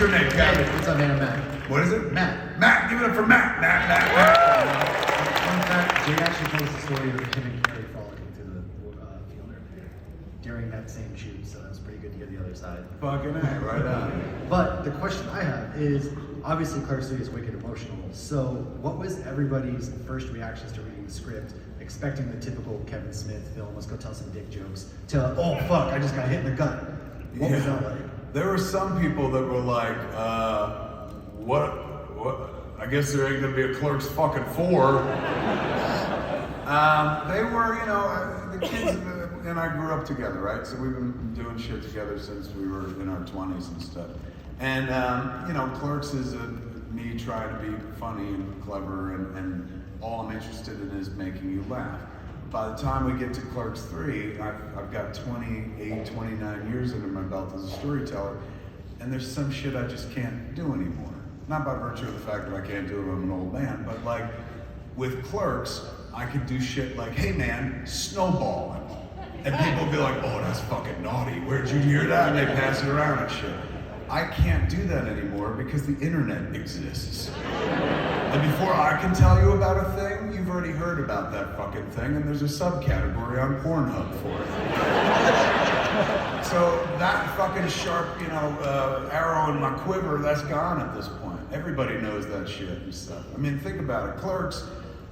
Your name, Gavin. What's up, man? I'm Matt. What is it? Matt. Matt, give it up for Matt. Matt. Fun fact, Jay actually tells the story of him and Carrie frolicking through the field during that same shoot, so that's pretty good to get the other side. Fucking A, right on. But the question I have is, obviously Clerks 3 is wicked emotional, so what was everybody's first reactions to reading the script, expecting the typical Kevin Smith film, let's go tell some dick jokes, to, oh fuck, I just got hit in the gut. What was that like? There were some people that were like, what? I guess there ain't gonna be a Clerks fucking 4. They were, the kids and I grew up together, right? So we've been doing shit together since we were in our 20s and stuff. And, Clerks is me trying to be funny and clever, and all I'm interested in is making you laugh. By the time we get to Clerks 3, I've got 28, 29 years under my belt as a storyteller, and there's some shit I just can't do anymore. Not by virtue of the fact that I can't do it, I'm an old man, but like with Clerks, I could do shit like, hey man, snowballing. And people would be like, oh, that's fucking naughty. Where'd you hear that? And they pass it around and shit. I can't do that anymore because the internet exists. And before I can tell you about a thing, you've already heard about that fucking thing, and there's a subcategory on Pornhub for it. So that fucking sharp, arrow in my quiver, that's gone at this point. Everybody knows that shit and stuff. I mean, think about it. Clerks,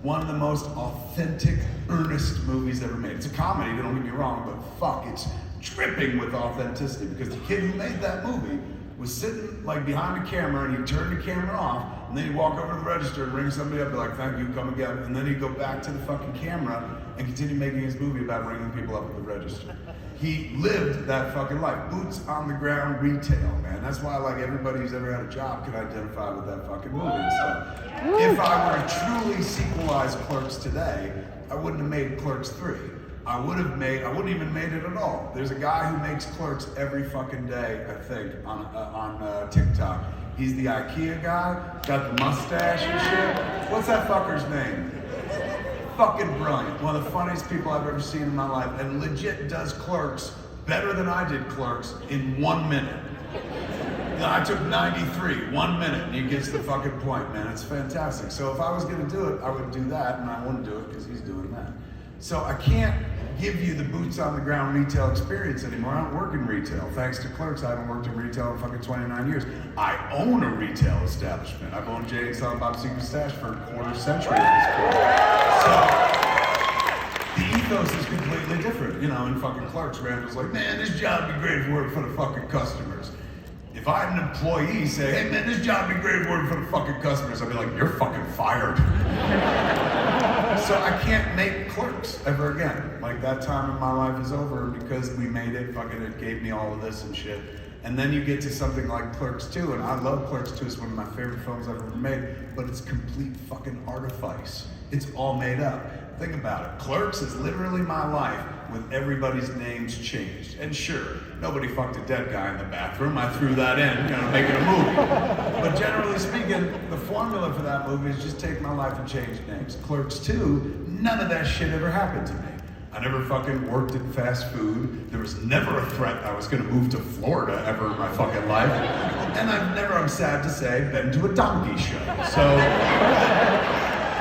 one of the most authentic, earnest movies ever made. It's a comedy, don't get me wrong, but fuck, it's dripping with authenticity because the kid who made that movie was sitting like behind the camera, and he'd turn the camera off, and then he'd walk over to the register and ring somebody up and be like, thank you, come again. And then he'd go back to the fucking camera and continue making his movie about ringing people up at the register. He lived that fucking life. Boots on the ground retail, man. That's why like everybody who's ever had a job can identify with that fucking movie and stuff. If I were to truly sequelize Clerks today, I wouldn't have made Clerks 3. I wouldn't even made it at all. There's a guy who makes Clerks every fucking day, I think, on TikTok. He's the IKEA guy, got the mustache and shit. What's that fucker's name? Fucking brilliant. One of the funniest people I've ever seen in my life, and legit does Clerks better than I did Clerks in 1 minute. I took 93, 1 minute, and he gets the fucking point, man. It's fantastic. So if I was gonna do it, I would do that, and I wouldn't do it because he's doing that. So I can't give you the boots on the ground retail experience anymore. I don't work in retail. Thanks to Clerks, I haven't worked in retail in fucking 29 years. I own a retail establishment. I've owned Jay and Silent Bob's Secret Stash for a quarter century at this point. So the ethos is completely different. In fucking Clerks, Randall's like, man, this job would be great if we worked for the fucking customers. If I had an employee say, hey man, this job would be great if we worked for the fucking customers, I'd be like, you're fucking fired. So I can't make Clerks ever again. Like that time in my life is over because we made it, fucking it gave me all of this and shit. And then you get to something like Clerks 2, and I love Clerks 2, it's one of my favorite films I've ever made, but it's complete fucking artifice. It's all made up. Think about it. Clerks is literally my life with everybody's names changed. And sure, nobody fucked a dead guy in the bathroom. I threw that in, make it a movie. But generally speaking, the formula for that movie is just take my life and change names. Clerks 2, none of that shit ever happened to me. I never fucking worked in fast food. There was never a threat I was gonna move to Florida ever in my fucking life. And I've never, I'm sad to say, been to a donkey show. So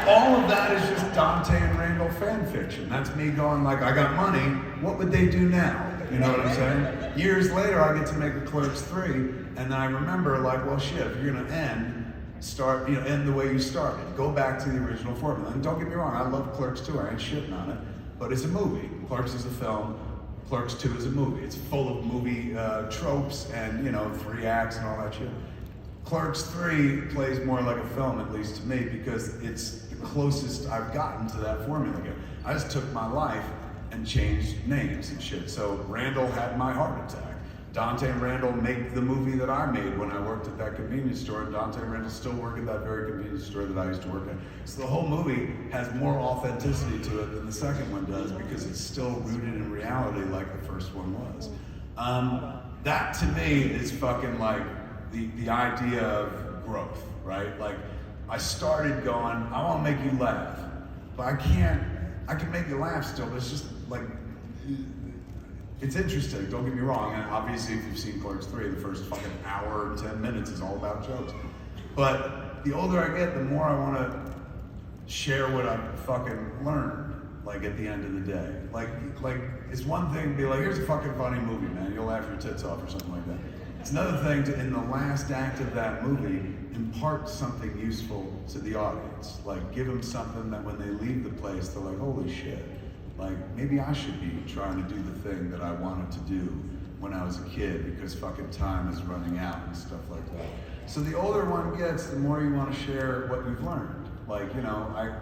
all of that is just Dante and Randall fan fiction. That's me going like, I got money, what would they do now? You know what I'm saying? Years later, I get to make a Clerks 3, and then I remember like, well shit, if you're gonna end the way you started. Go back to the original formula. And don't get me wrong, I love Clerks 2, I ain't shitting on it, but it's a movie. Clerks is a film, Clerks 2 is a movie. It's full of movie tropes and 3 acts and all that shit. Clerks 3 plays more like a film, at least to me, because it's the closest I've gotten to that formula again. I just took my life and changed names and shit. So Randall had my heart attack. Dante and Randall make the movie that I made when I worked at that convenience store, and Dante and Randall still work at that very convenience store that I used to work at. So the whole movie has more authenticity to it than the second one does because it's still rooted in reality like the first one was. That to me is fucking like the idea of growth, right? Like I started going, I want to make you laugh, but I can make you laugh still, but it's just like it's interesting, don't get me wrong, and obviously if you've seen Clerks 3, the first fucking hour and 10 minutes is all about jokes. But the older I get, the more I want to share what I fucking learned, like at the end of the day. Like it's one thing to be like, here's a fucking funny movie, man, you'll laugh your tits off or something like that. It's another thing to, in the last act of that movie, impart something useful to the audience. Like give them something that when they leave the place, they're like, holy shit. Like, maybe I should be trying to do the thing that I wanted to do when I was a kid because fucking time is running out and stuff like that. So the older one gets, the more you want to share what you've learned. Like, you know,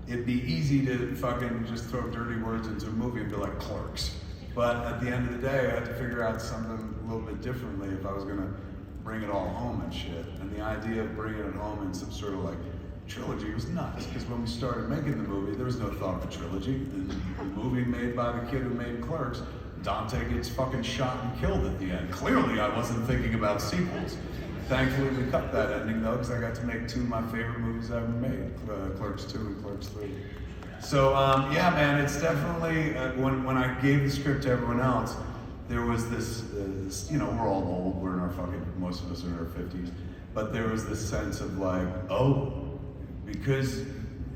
it'd be easy to fucking just throw dirty words into a movie and be like Clerks. But at the end of the day, I had to figure out something a little bit differently if I was gonna bring it all home and shit. And the idea of bringing it home in some sort of like trilogy was nuts, because when we started making the movie, there was no thought of a trilogy. The movie made by the kid who made Clerks, Dante gets fucking shot and killed at the end. Clearly, I wasn't thinking about sequels. Thankfully, we cut that ending though, because I got to make two of my favorite movies I ever made, Clerks 2 and Clerks 3. So yeah, man, it's definitely, when I gave the script to everyone else, there was this, you know, we're all old, we're in our fucking, most of us are in our 50s, but there was this sense of like, oh, because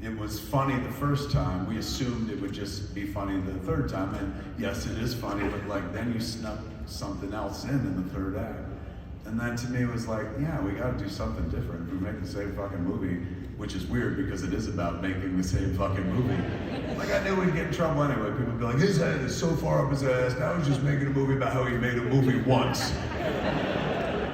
it was funny the first time, we assumed it would just be funny the third time, and yes, it is funny, but like then you snuck something else in the third act. And that to me was like, yeah, we gotta do something different. If we make the same fucking movie, which is weird because it is about making the same fucking movie. Like I knew we'd get in trouble anyway. People would be like, his head is so far up his ass, now he's just making a movie about how he made a movie once.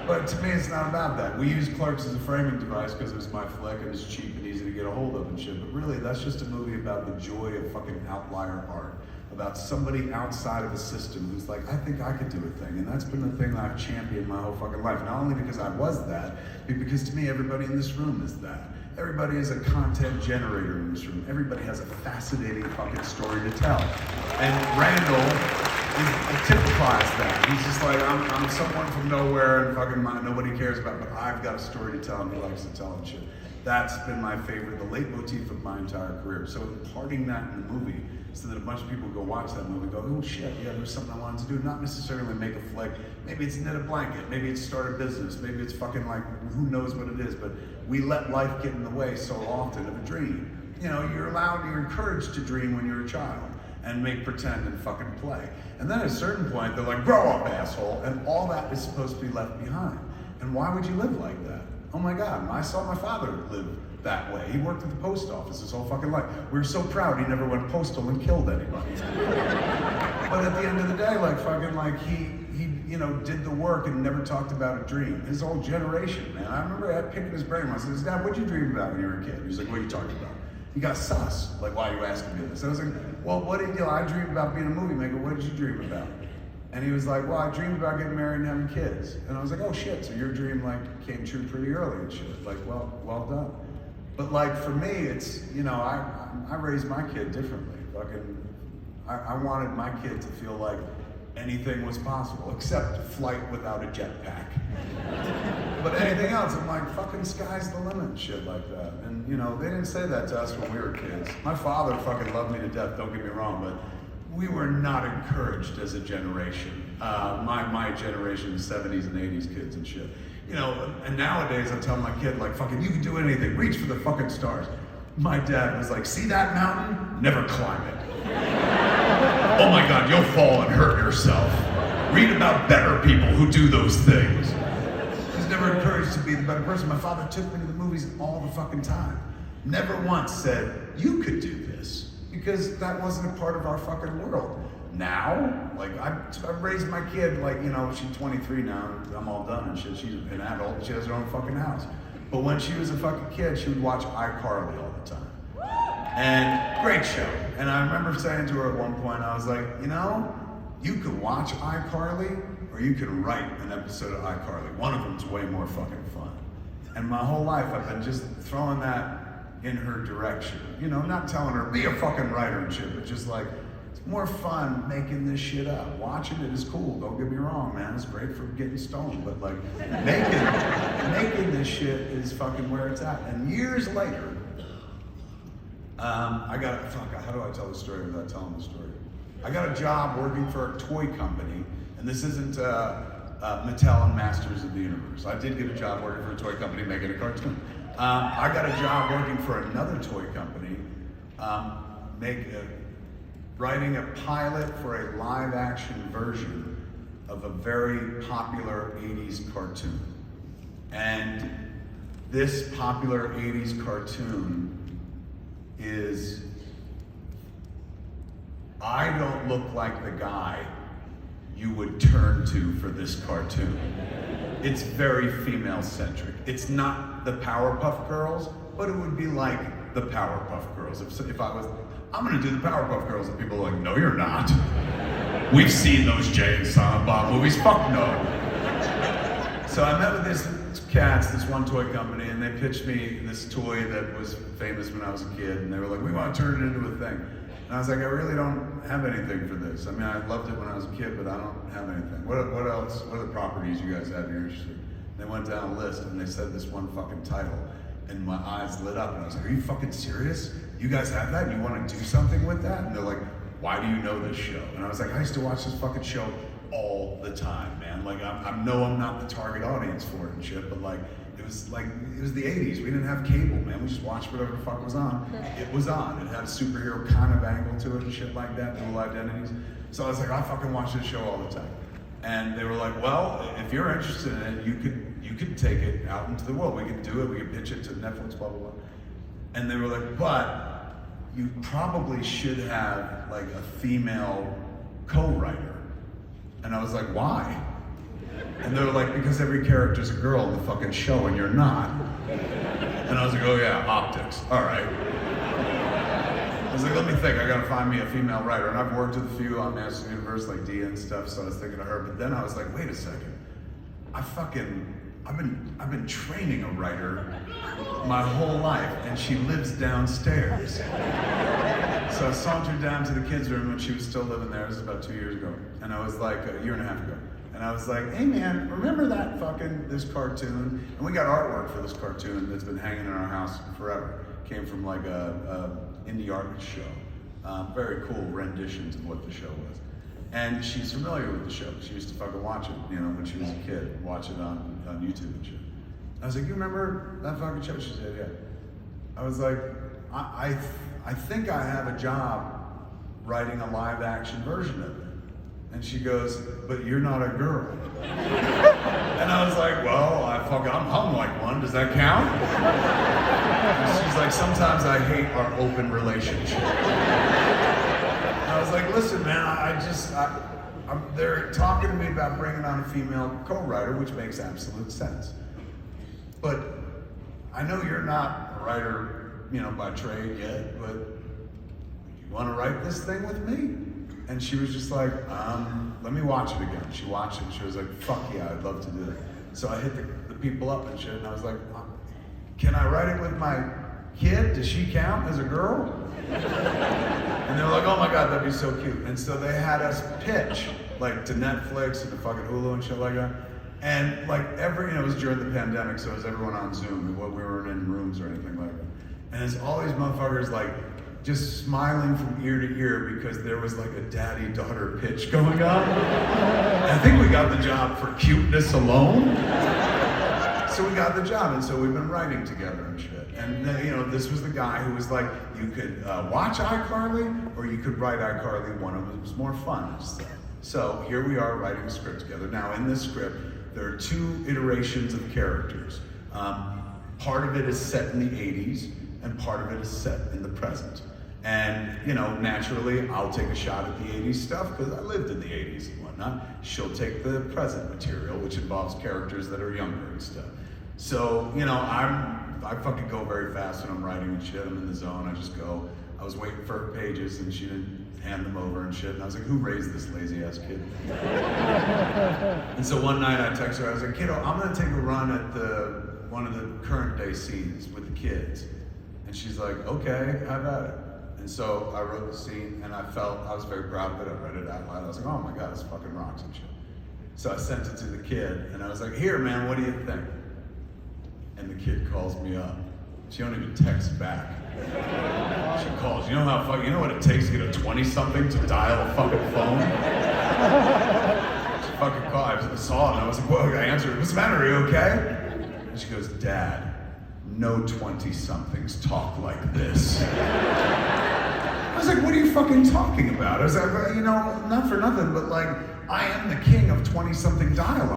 But to me, it's not about that. We use Clerks as a framing device because it was my flick and it's cheap and easy to get a hold of and shit. But really, that's just a movie about the joy of fucking outlier art. About somebody outside of a system who's like, I think I could do a thing. And that's been the thing that I've championed my whole fucking life. Not only because I was that, but because to me, everybody in this room is that. Everybody is a content generator in this room. Everybody has a fascinating fucking story to tell. And Randall typifies that. He's just like, I'm someone from nowhere and fucking nobody cares about, but I've got a story to tell and he likes to tell and shit. That's been my favorite, the leitmotif of my entire career. So imparting that in the movie so that a bunch of people go watch that movie and go, oh shit, yeah, there's something I wanted to do. Not necessarily make a flick. Maybe it's knit a blanket. Maybe it's start a business. Maybe it's fucking like, who knows what it is. But we let life get in the way so often of a dream. You know, you're encouraged to dream when you're a child and make pretend and fucking play. And then at a certain point, they're like, grow up, asshole. And all that is supposed to be left behind. And why would you live like that? Oh my God, I saw my father live that way. He worked at the post office his whole fucking life. We were so proud he never went postal and killed anybody. But at the end of the day, like fucking like he you know, did the work and never talked about a dream. His whole generation, man. I remember picking his brain. I said, Dad, what'd you dream about when you were a kid? He was like, what are you talking about? He got sus. Like, why are you asking me this? And I was like, well, what did you, I dreamed about being a movie maker. What did you dream about? And he was like, well, I dreamed about getting married and having kids. And I was like, oh shit, so your dream like came true pretty early and shit. Like, well done. But like for me, it's, you know, I raised my kid differently. Fucking, I wanted my kid to feel like anything was possible, except flight without a jetpack. But anything else, I'm like, fucking sky's the limit and shit like that. And you know, they didn't say that to us when we were kids. My father fucking loved me to death, don't get me wrong, but we were not encouraged as a generation. My generation, the 70s and 80s kids and shit. You know, and nowadays I tell my kid, like, fucking, you can do anything, reach for the fucking stars. My dad was like, see that mountain? Never climb it. Oh my God, you'll fall and hurt yourself. Read about better people who do those things. I was never encouraged to be the better person. My father took me to the movies all the fucking time. Never once said, you could do this. Because that wasn't a part of our fucking world. Now, like, I've raised my kid, like, you know, she's 23 now, I'm all done and shit. She's an adult, she has her own fucking house. But when she was a fucking kid, she would watch iCarly all the time. And great show. And I remember saying to her at one point, I was like, you know, you could watch iCarly or you could write an episode of iCarly. One of them's way more fucking fun. And my whole life I've been just throwing that in her direction. You know, not telling her, be a fucking writer and shit, but just like, it's more fun making this shit up. Watching it is cool, don't get me wrong, man. It's great for getting stoned, but like, making this shit is fucking where it's at. And years later, how do I tell the story without telling the story? I got a job working for a toy company, and this isn't Mattel and Masters of the Universe. I did get a job working for a toy company making a cartoon. I got a job working for another toy company, writing a pilot for a live-action version of a very popular 80s cartoon. And this popular 80s cartoon is, I don't look like the guy you would turn to for this cartoon. It's very female-centric. It's not the Powerpuff Girls, but it would be like the Powerpuff Girls. If I was, I'm gonna do the Powerpuff Girls, and people are like, no, you're not. We've seen those Jay and Silent Bob movies, fuck no. So I met with this one toy company, and they pitched me this toy that was famous when I was a kid, and they were like, we want to turn it into a thing. And I was like, I really don't have anything for this. I mean, I loved it when I was a kid, but I don't have anything. What else, what other properties you guys have you're interested in? They went down a list, and they said this one fucking title, and my eyes lit up, and I was like, are you fucking serious? You guys have that? You want to do something with that? And they're like, why do you know this show? And I was like, I used to watch this fucking show all the time, man. Like, I know I'm not the target audience for it and shit, but like, it was the 80s. We didn't have cable, man. We just watched whatever the fuck was on. It was on. It had a superhero kind of angle to it and shit like that, dual identities. So I was like, I fucking watch this show all the time. And they were like, well, if you're interested in it, you could take it out into the world. We could do it. We could pitch it to Netflix, blah, blah, blah. And they were like, but you probably should have like a female co-writer. And I was like, why? And they were like, because every character's a girl in the fucking show and you're not. And I was like, oh yeah, optics, all right. I was like, let me think, I gotta find me a female writer. And I've worked with a few on Masters of the Universe, like Dia and stuff, so I was thinking of her. But then I was like, wait a second. I've been training a writer my whole life, and she lives downstairs. So I sauntered down to the kids' room when she was still living there. This was about 2 years ago. And I was like, a year and a half ago. And I was like, hey man, remember that this cartoon? And we got artwork for this cartoon that's been hanging in our house forever. Came from like a indie art show. Very cool renditions of what the show was. And she's familiar with the show. She used to fucking watch it, you know, when she was a kid, watch it on YouTube and shit. I was like, you remember that fucking show? She said, yeah. I was like, I think I have a job writing a live action version of it. And she goes, but you're not a girl. And I was like, well, I'm hung like one, does that count? And she's like, sometimes I hate our open relationship. I was like, listen, man, they're talking to me about bringing on a female co-writer, which makes absolute sense. But I know you're not a writer, you know, by trade yet, but you want to write this thing with me? And she was just like, let me watch it again. She watched it and she was like, fuck yeah, I'd love to do it. So I hit the people up and shit, and I was like, can I write it with my kid? Does she count as a girl? And they were like, oh my God, that'd be so cute. And so they had us pitch, like, to Netflix and to fucking Hulu and shit like that. And like it was during the pandemic, so it was everyone on Zoom, we weren't in rooms or anything like that. And it's all these motherfuckers like, just smiling from ear to ear because there was like a daddy-daughter pitch going on. And I think we got the job for cuteness alone. So we got the job, and so we've been writing together and shit. And you know, this was the guy who was like, you could watch iCarly, or you could write iCarly. One of them was more fun. So here we are writing a script together. Now in this script, there are 2 iterations of characters. Part of it is set in the 80s, and part of it is set in the present. And, you know, naturally, I'll take a shot at the 80s stuff because I lived in the 80s and whatnot. She'll take the present material, which involves characters that are younger and stuff. So, you know, I fucking go very fast when I'm writing and shit. I'm in the zone, I just go. I was waiting for her pages and she didn't hand them over and shit. And I was like, who raised this lazy ass kid? And so one night I texted her, I was like, kiddo, I'm gonna take a run at one of the current day scenes with the kids. And she's like, okay, how about it? And so I wrote the scene, and I was very proud of it. I read it out loud. I was like, oh my God, this fucking rocks and shit. So I sent it to the kid, and I was like, here, man, what do you think? And the kid calls me up, She don't even text back. She calls. You know what it takes to get a 20-something to dial a fucking phone? She fucking called. I saw it and I was like, whoa, I answered. What's the matter? Are you okay? And she goes, Dad, no 20-somethings talk like this. I was like, what are you fucking talking about? I was like, not for nothing, but like, I am the king of 20-something dialogue.